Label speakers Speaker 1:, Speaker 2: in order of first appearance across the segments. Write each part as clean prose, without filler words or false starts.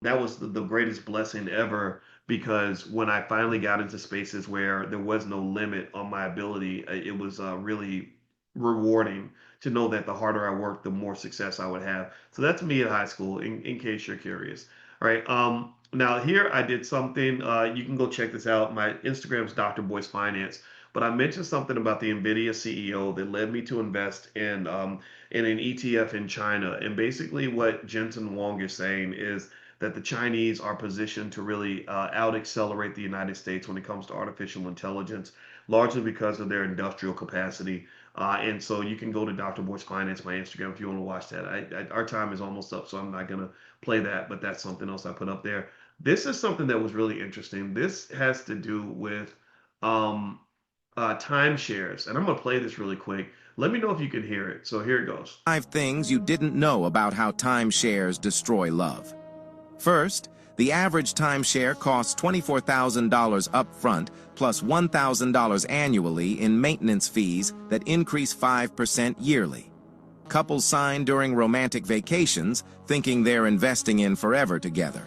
Speaker 1: that was the greatest blessing ever because when I finally got into spaces where there was no limit on my ability, it was really rewarding to know that the harder I worked, the more success I would have. So that's me at high school, in case you're curious. All right. Now here I did something. You can go check this out. My Instagram's Dr. Boyce Finance. But I mentioned something about the Nvidia CEO that led me to invest in an ETF in China. And basically, what Jensen Wong is saying is that the Chinese are positioned to really out accelerate the United States when it comes to artificial intelligence, largely because of their industrial capacity. And so you can go to Dr. Boyce Finance, my Instagram, if you want to watch that. Our time is almost up, so I'm not going to play that, but that's something else I put up there. This is something that was really interesting. This has to do with um, timeshares, and I'm going to play this really quick. Let me know if you can hear it. So here it goes.
Speaker 2: 5 things you didn't know about how timeshares destroy love. First, the average timeshare costs $24,000 upfront plus $1,000 annually in maintenance fees that increase 5% yearly. Couples sign during romantic vacations thinking they're investing in forever together.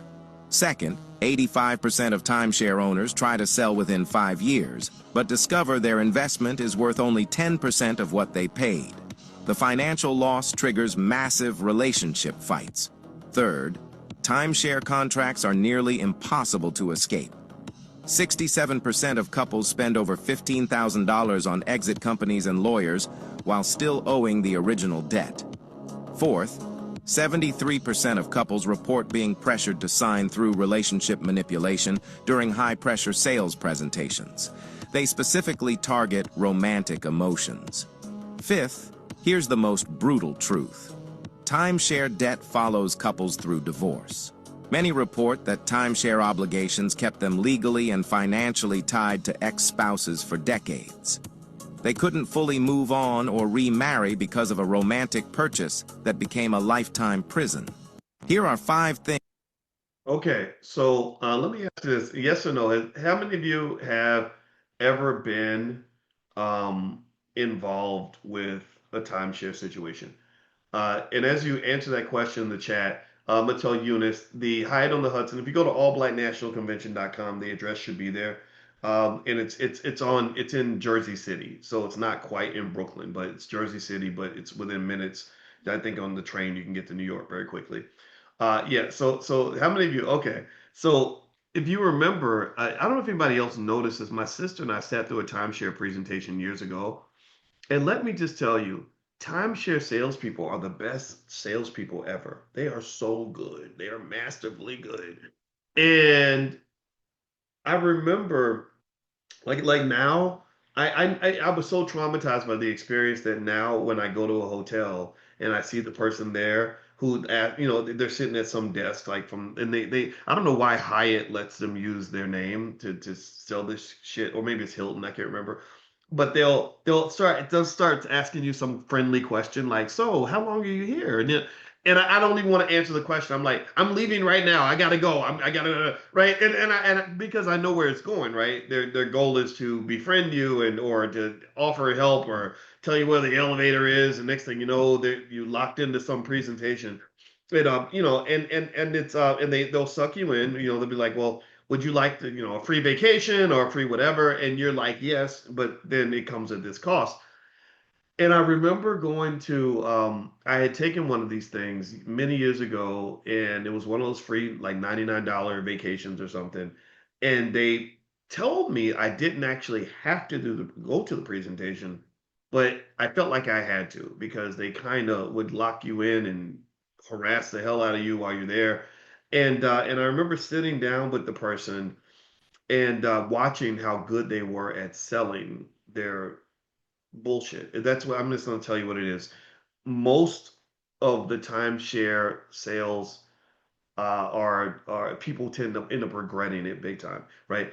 Speaker 2: Second, 85% of timeshare owners try to sell within 5 years, but discover their investment is worth only 10% of what they paid. The financial loss triggers massive relationship fights. Third, timeshare contracts are nearly impossible to escape. 67% of couples spend over $15,000 on exit companies and lawyers while still owing the original debt. Fourth, 73% of couples report being pressured to sign through relationship manipulation during high-pressure sales presentations. They specifically target romantic emotions. Fifth, here's the most brutal truth. Timeshare debt follows couples through divorce. Many report that timeshare obligations kept them legally and financially tied to ex-spouses for decades. They couldn't fully move on or remarry because of a romantic purchase that became a lifetime prison. Here are 5 things.
Speaker 1: Okay, so let me ask you this: yes or no? How many of you have ever been um, involved with a timeshare situation? And as you answer that question in the chat, I'm gonna tell Eunice the Hyatt on the Hudson. If you go to allblacknationalconvention.com, the address should be there. And it's in Jersey City, so it's not quite in Brooklyn, but it's Jersey City, but it's within minutes. I think on the train you can get to New York very quickly. Yeah. So how many of you? Okay. So if you remember, I don't know if anybody else notices. My sister and I sat through a timeshare presentation years ago, and let me just tell you, timeshare salespeople are the best salespeople ever. They are so good. They are masterfully good. And I remember, like now, I was so traumatized by the experience that now when I go to a hotel and I see the person there who they're sitting at some desk like from and they I don't know why Hyatt lets them use their name to sell this shit, or maybe it's Hilton, I can't remember, but they'll start asking you some friendly question like, so how long are you here? And I don't even want to answer the question. I'm like, I'm leaving right now. I gotta go. I gotta right. Because I know where it's going. Right. Their goal is to befriend you and or to offer help or tell you where the elevator is. And next thing you know, you locked into some presentation. And it's and they'll suck you in. They'll be like, well, would you like to, a free vacation or a free whatever? And you're like, yes, but then it comes at this cost. And I remember going to, I had taken one of these things many years ago, and it was one of those free, like $99 vacations or something. And they told me I didn't actually have to go to the presentation, but I felt like I had to because they kind of would lock you in and harass the hell out of you while you're there. And I remember sitting down with the person and watching how good they were at selling their bullshit. That's what I'm just going to tell you what it is. Most of the timeshare sales are people tend to end up regretting it big time, right?